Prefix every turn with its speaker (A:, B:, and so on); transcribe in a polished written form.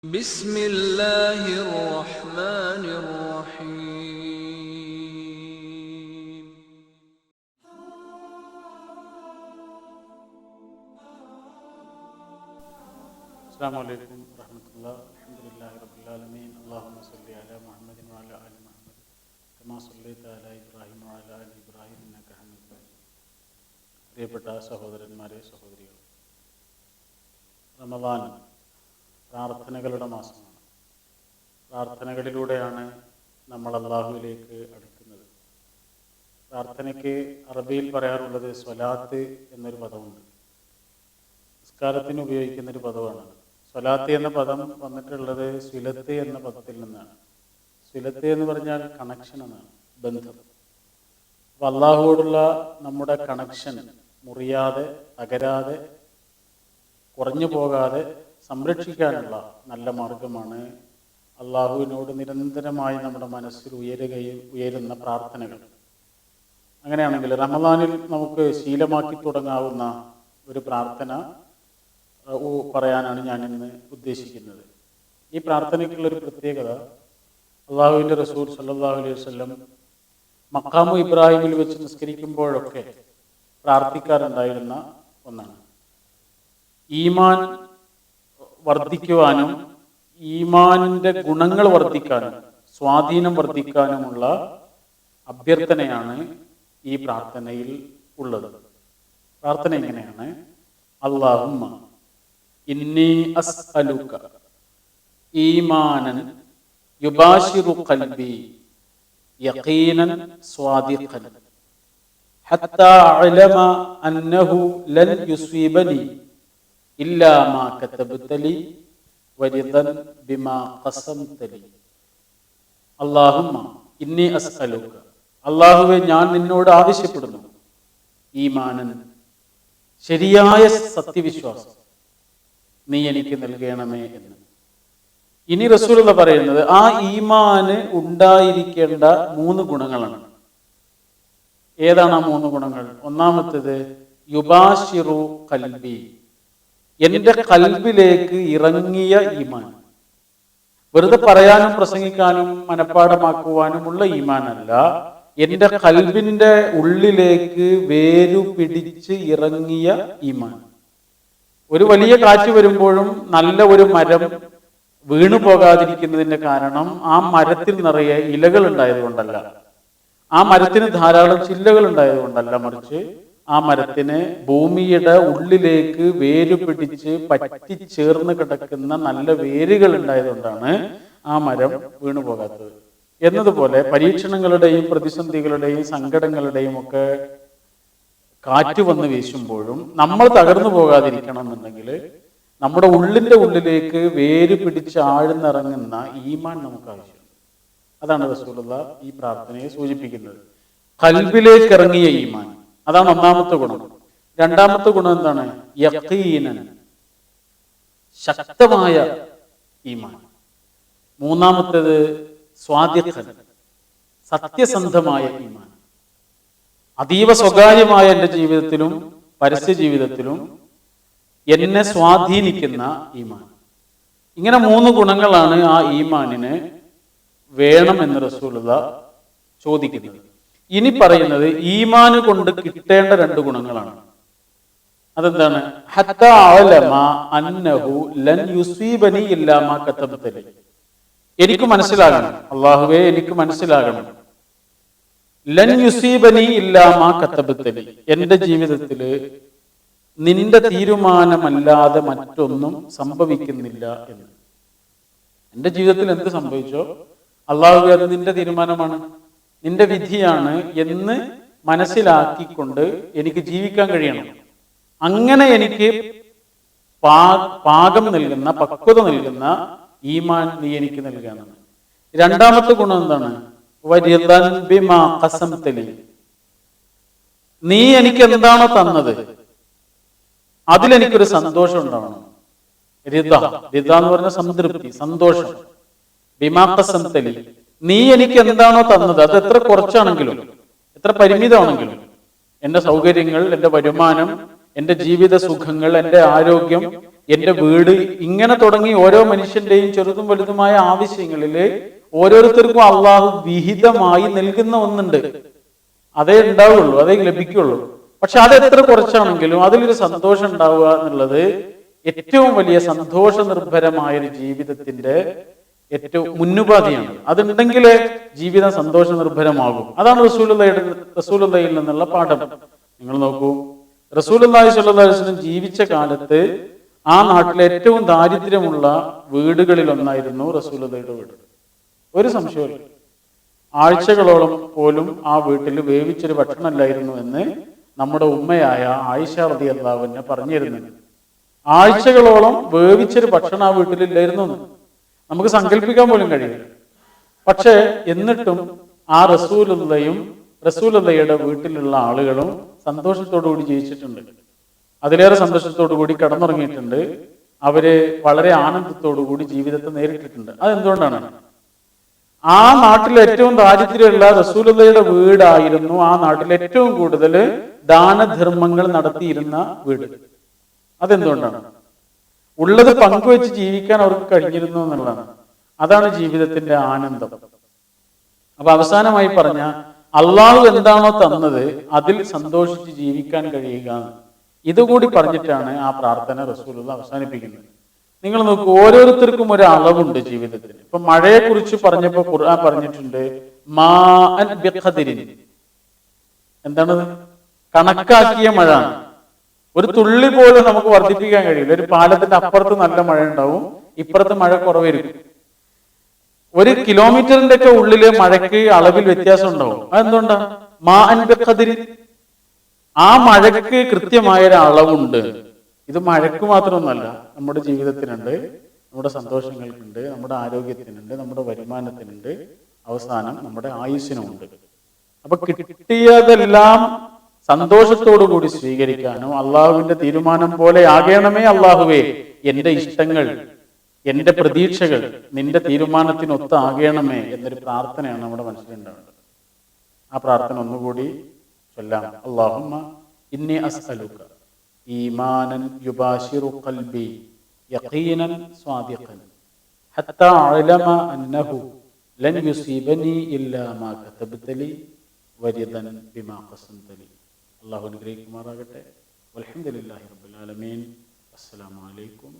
A: بسم الله الرحمن الرحيم
B: السلام عليكم ورحمة الله. الحمد لله رب العالمين. اللهم صل على محمد وعلى آل محمد كما صليت على إبراهيم وعلى آل إبراهيم إنك حميد مجيد. പ്രിയപ്പെട്ട സഹോദരന്മാരെ, സഹോദരികൾ, റമദാൻ പ്രാർത്ഥനകളുടെ മാസമാണ്. പ്രാർത്ഥനകളിലൂടെയാണ് നമ്മൾ അള്ളാഹുവിലേക്ക് അടുക്കുന്നത്. പ്രാർത്ഥനയ്ക്ക് അറബിയിൽ പറയാറുള്ളത് സ്വലാത്ത് എന്നൊരു പദമുണ്ട്. നിസ്കാരത്തിന് ഉപയോഗിക്കുന്നൊരു പദമാണ്. സ്വലാത്ത് എന്ന പദം വന്നിട്ടുള്ളത് സ്വിലത്ത് എന്ന പദത്തിൽ നിന്നാണ്. സ്വിലത്ത് എന്ന് പറഞ്ഞാൽ കണക്ഷൻ എന്നാണ്, ബന്ധം. അപ്പോൾ അള്ളാഹുവോടുള്ള നമ്മുടെ കണക്ഷൻ മുറിയാതെ, തകരാതെ, കുറഞ്ഞു പോകാതെ സംരക്ഷിക്കാനുള്ള നല്ല മാർഗമാണ് അള്ളാഹുവിനോട് നിരന്തരമായി നമ്മുടെ മനസ്സിൽ ഉയരുന്ന പ്രാർത്ഥനകൾ. അങ്ങനെയാണെങ്കിൽ റമദാനിൽ നമുക്ക് ശീലമാക്കി തുടങ്ങാവുന്ന ഒരു പ്രാർത്ഥന പറയാനാണ് ഞാൻ ഇന്ന് ഉദ്ദേശിക്കുന്നത്. ഈ പ്രാർത്ഥനയ്ക്കുള്ളൊരു പ്രത്യേകത, അള്ളാഹുവിൻ്റെ റസൂൽ സല്ലല്ലാഹു അലൈഹി വസല്ലം മഖാമു ഇബ്രാഹിമിൽ വെച്ച് നിസ്കരിക്കുമ്പോഴൊക്കെ പ്രാർത്ഥിക്കാറുണ്ടായിരുന്ന ഒന്നാണ്. ഈമാൻ വർദ്ധിക്കുവാനും ഈമാനിൻ്റെ ഗുണങ്ങൾ വർദ്ധിക്കാനും സ്വാധീനം വർദ്ധിക്കാനുമുള്ള അഭ്യർത്ഥനയാണ് ഈ പ്രാർത്ഥനയിൽ ഉള്ളത്. പ്രാർത്ഥന എങ്ങനെയാണ്? അല്ലാഹുമ്മ ഇന്നി അസ്അലുക ഈമാനൻ യുബാശിറു ഖൽബി യഖീനൻ സ്വാദിഖൻ ഹത്താ അഅലമ അന്നഹു ലൻ യുസ്വീബനി ഇല്ലാ മാ കതബതലി വരിദൻ ബിമാ ഖസംതലി. അല്ലാഹുമ്മ ഇന്നി അസ്അലുക, അല്ലാഹുവേ ഞാൻ നിന്നോട് ആവശ്യപ്പെടുന്നു, ഈമാനൻ ശരിയായ സത്യവിശ്വാസം നീ എനിക്ക് നൽകണമേ എന്ന്. ഇനി റസൂലുള്ള പറയുന്നത് ആ ഈമാന് ഉണ്ടായിരിക്കേണ്ട 3 ഗുണങ്ങളാണ്. ഏതാണ് ആ 3 ഗുണങ്ങൾ? ഒന്നാമത്തേത് യുബാശിറു ഖൽബി, എന്റെ കൽബിലേക്ക് ഇറങ്ങിയ ഈമാൻ. വെറുതെ പറയാനും പ്രസംഗിക്കാനും മനഃപ്പാഠമാക്കുവാനുമുള്ള ഈമാനല്ല, എന്റെ കൽബിന്റെ ഉള്ളിലേക്ക് വേരു പിടിച്ച് ഇറങ്ങിയ ഈമാൻ. ഒരു വലിയ കാറ്റ് വരുമ്പോഴും നല്ല ഒരു മരം വീണു പോകാതിരിക്കുന്നതിന്റെ കാരണം ആ മരത്തിൽ നിറയെ ഇലകൾ ഉണ്ടായതുകൊണ്ടല്ല, ആ മരത്തിന് ധാരാളം ചില്ലകൾ ഉണ്ടായതുകൊണ്ടല്ല, മറിച്ച് ആ മരത്തിന് ഭൂമിയുടെ ഉള്ളിലേക്ക് വേര് പിടിച്ച് പറ്റിച്ചേർന്ന് കിടക്കുന്ന നല്ല വേരുകൾ ഉണ്ടായതുകൊണ്ടാണ് ആ മരം വീണു പോകാത്തത്. എന്നതുപോലെ പരീക്ഷണങ്ങളുടെയും പ്രതിസന്ധികളുടെയും സങ്കടങ്ങളുടെയും ഒക്കെ കാറ്റ് വന്ന് വീശുമ്പോഴും നമ്മൾ തകർന്നു പോകാതിരിക്കണം എന്നുണ്ടെങ്കിൽ നമ്മുടെ ഉള്ളിന്റെ ഉള്ളിലേക്ക് വേര് പിടിച്ച് ആഴ്ന്നിറങ്ങുന്ന ഈമാൻ നമുക്ക് ആവശ്യമുണ്ട്. അതാണ് റസൂലുള്ള ഈ പ്രാർത്ഥനയെ സൂചിപ്പിക്കുന്നത്. ഖൽബിലേക്ക് ഇറങ്ങിയ ഈമാൻ, അതാണ് ഒന്നാമത്തെ ഗുണം. രണ്ടാമത്തെ ഗുണം എന്താണ്? യഖീനൻ, ശക്തമായ ഈമാൻ. മൂന്നാമത്തേത് സ്വാദിഖൻ, സത്യസന്ധമായ ഈമാൻ. അതീവ സ്വകാര്യമായ എൻ്റെ ജീവിതത്തിലും പരസ്യ ജീവിതത്തിലും എന്നെ സ്വാധീനിക്കുന്ന ഈമാൻ. ഇങ്ങനെ 3 ഗുണങ്ങളാണ് ആ ഈമാനിന് വേണമെന്ന് റസൂലുള്ള ചോദിക്കുന്നത്. ഇനി പറയുന്നത് ഈമാന് കൊണ്ട് കിട്ടേണ്ട 2 ഗുണങ്ങളാണ്. അതെന്താണ്? ഹത്താ അഅലമ അന്നഹു ലൻ യുസീബനി ഇല്ലാ മാ കതബതലി, എനിക്ക് മനസ്സിലാകണം, അല്ലാഹുവേ എനിക്ക് മനസ്സിലാകണം, ലൻ യുസീബനി ഇല്ലാ മാ കതബതലി, എൻ്റെ ജീവിതത്തിൽ നിന്റെ തീരുമാനമല്ലാതെ മറ്റൊന്നും സംഭവിക്കുന്നില്ല എന്ന്. എൻ്റെ ജീവിതത്തിൽ എന്ത് സംഭവിച്ചോ അല്ലാഹുവേ അത് നിന്റെ തീരുമാനമാണ്, നിന്റെ വിധിയാണ് എന്ന് മനസ്സിലാക്കിക്കൊണ്ട് എനിക്ക് ജീവിക്കാൻ കഴിയണം. അങ്ങനെ എനിക്ക് പാകം നൽകുന്ന, പക്വത നൽകുന്ന ഈമാൻ നീ എനിക്ക് നൽകണം. രണ്ടാമത്തെ ഗുണം എന്താണ്? വരിദൻ ബിമാ ഖസംതലി, നീ എനിക്ക് എന്താണോ തന്നത് അതിലെനിക്കൊരു സന്തോഷം ഉണ്ടാവണം. റിദ എന്ന് പറഞ്ഞ സംതൃപ്തി, സന്തോഷം. ബിമാ ഖസംതലി, നീ എനിക്ക് എന്താണോ തന്നത്, അത് എത്ര കുറച്ചാണെങ്കിലും എത്ര പരിമിതമാണെങ്കിലും, എൻ്റെ സൗകര്യങ്ങൾ, എൻ്റെ വരുമാനം, എൻ്റെ ജീവിത സുഖങ്ങൾ, എൻ്റെ ആരോഗ്യം, എൻ്റെ വീട് ഇങ്ങനെ തുടങ്ങി ഓരോ മനുഷ്യന്റെയും ചെറുതും വലുതുമായ ആവശ്യങ്ങളിൽ ഓരോരുത്തർക്കും അള്ളാഹു വിഹിതമായി നൽകുന്ന ഒന്നുണ്ട്. അതേ ഉണ്ടാവുള്ളൂ, അതേ ലഭിക്കുള്ളൂ. പക്ഷെ അത് എത്ര കുറച്ചാണെങ്കിലും അതിലൊരു സന്തോഷം ഉണ്ടാവുക എന്നുള്ളത് ഏറ്റവും വലിയ സന്തോഷ നിർഭരമായ ഒരു ജീവിതത്തിന്റെ ഏറ്റവും മുന്നുപാധിയാണ്. അതുണ്ടെങ്കിലേ ജീവിതം സന്തോഷ നിർഭരമാകും. അതാണ് റസൂലുള്ളാഹിയിൽ നിന്നുള്ള പാഠം. നിങ്ങൾ നോക്കൂ, റസൂലുള്ളാഹി സ്വല്ലല്ലാഹു അലൈഹി വസല്ലം ജീവിച്ച കാലത്ത് ആ നാട്ടിലെ ഏറ്റവും ദാരിദ്ര്യമുള്ള വീടുകളിൽ ഒന്നായിരുന്നു റസൂലുള്ളാഹിയുടെ വീട്. ഒരു സംശയമില്ല. ആഴ്ചകളോളം പോലും ആ വീട്ടിൽ വേവിച്ചൊരു ഭക്ഷണമല്ലായിരുന്നു എന്ന് നമ്മുടെ ഉമ്മയായ ആയിഷ റളിയല്ലാഹു അൻഹ പറഞ്ഞു തരുന്നുണ്ട്. ആഴ്ചകളോളം വേവിച്ചൊരു ഭക്ഷണം ആ വീട്ടിലില്ലായിരുന്നു എന്ന് നമുക്ക് സങ്കല്പിക്കാൻ പോലും കഴിയില്ല. പക്ഷെ എന്നിട്ടും ആ റസൂലുള്ളാഹിയുടെ വീട്ടിലുള്ള ആളുകളും സന്തോഷത്തോടു കൂടി ജീവിച്ചിട്ടുണ്ട്. അതിലേറെ സന്തോഷത്തോടു കൂടി കടന്നുറങ്ങിയിട്ടുണ്ട്. അവര് വളരെ ആനന്ദത്തോടു കൂടി ജീവിതത്തെ നേരിട്ടിട്ടുണ്ട്. അതെന്തുകൊണ്ടാണ്? ആ നാട്ടിൽ ഏറ്റവും ദാരിദ്ര്യമുള്ള റസൂലുള്ളാഹിയുടെ വീടായിരുന്നു ആ നാട്ടിൽ ഏറ്റവും കൂടുതൽ ദാനധർമ്മങ്ങൾ നടത്തിയിരുന്ന വീട്. അതെന്തുകൊണ്ടാണ്? ഉള്ളത് പങ്കുവെച്ച് ജീവിക്കാൻ അവർക്ക് കഴിഞ്ഞിരുന്നു എന്നുള്ളതാണ്. അതാണ് ജീവിതത്തിന്റെ ആനന്ദം. അപ്പൊ അവസാനമായി പറഞ്ഞ അള്ളാഹു എന്താണോ തന്നത് അതിൽ സന്തോഷിച്ച് ജീവിക്കാൻ കഴിയുക, ഇതുകൂടി പറഞ്ഞിട്ടാണ് ആ പ്രാർത്ഥന റസൂലുള്ളാഹി അവസാനിപ്പിക്കുന്നത്. നിങ്ങൾ നോക്കൂ, ഓരോരുത്തർക്കും ഒരു അളവുണ്ട് ജീവിതത്തിൽ. ഇപ്പൊ മഴയെ കുറിച്ച് പറഞ്ഞപ്പോ ഖുർആൻ പറഞ്ഞിട്ടുണ്ട് മാഅൻ ബിഖദരിൻ. എന്താണ്? കണക്കാക്കിയ മഴ. ഒരു തുള്ളി പോലും നമുക്ക് വർദ്ധിപ്പിക്കാൻ കഴിയില്ല. ഒരു പാലത്തിന്റെ അപ്പുറത്ത് നല്ല മഴ ഉണ്ടാവും, ഇപ്പുറത്ത് മഴ കുറവായിരിക്കും. ഒരു കിലോമീറ്ററിന്റെ ഒക്കെ ഉള്ളില് മഴയ്ക്ക് അളവിൽ വ്യത്യാസം ഉണ്ടാവും. അതെന്തുകൊണ്ടാ? മാഅൻ ബിഖദരിൻ. ആ മഴയ്ക്ക് കൃത്യമായ ഒരു അളവുണ്ട്. ഇത് മഴയ്ക്ക് മാത്രമൊന്നുമല്ല, നമ്മുടെ ജീവിതത്തിനുണ്ട്, നമ്മുടെ സന്തോഷങ്ങൾക്കുണ്ട്, നമ്മുടെ ആരോഗ്യത്തിനുണ്ട്, നമ്മുടെ വരുമാനത്തിനുണ്ട്, അവസാനം നമ്മുടെ ആയുസ്സിനുമുണ്ട്. അപ്പൊ കിട്ടിയതെല്ലാം സന്തോഷത്തോടു കൂടി സ്വീകരിക്കാനും അള്ളാഹുവിന്റെ തീരുമാനം പോലെ ആകണമേ അള്ളാഹുവേ, എന്റെ ഇഷ്ടങ്ങൾ, എന്റെ പ്രതീക്ഷകൾ നിന്റെ തീരുമാനത്തിനൊത്ത് ആകണമേ എന്നൊരു പ്രാർത്ഥനയാണ് നമ്മുടെ മനസ്സിലുണ്ടാവേണ്ടത്. ആ പ്രാർത്ഥന ഒന്നുകൂടി ചൊല്ലാം. അല്ലാഹുമ്മ ഇന്നി അസ്അലുക ഈമാനൻ യുബാശിറു ഖൽബി യഖീനൻ സ്വാദിഖൻ ഹത്താ അലമ അന്നഹു ലൻ യുസീബനി ഇല്ലാ മാ കതബ്തലി വരിദൻ ബിമാ ഖസംതലി. അല്ലാഹു അനുഗ്രഹിക്കുമാറാകട്ടെ. വൽഹംദുലില്ലാഹി റബ്ബിൽ ആലമീൻ. അസ്സലാമു അലൈക്കും.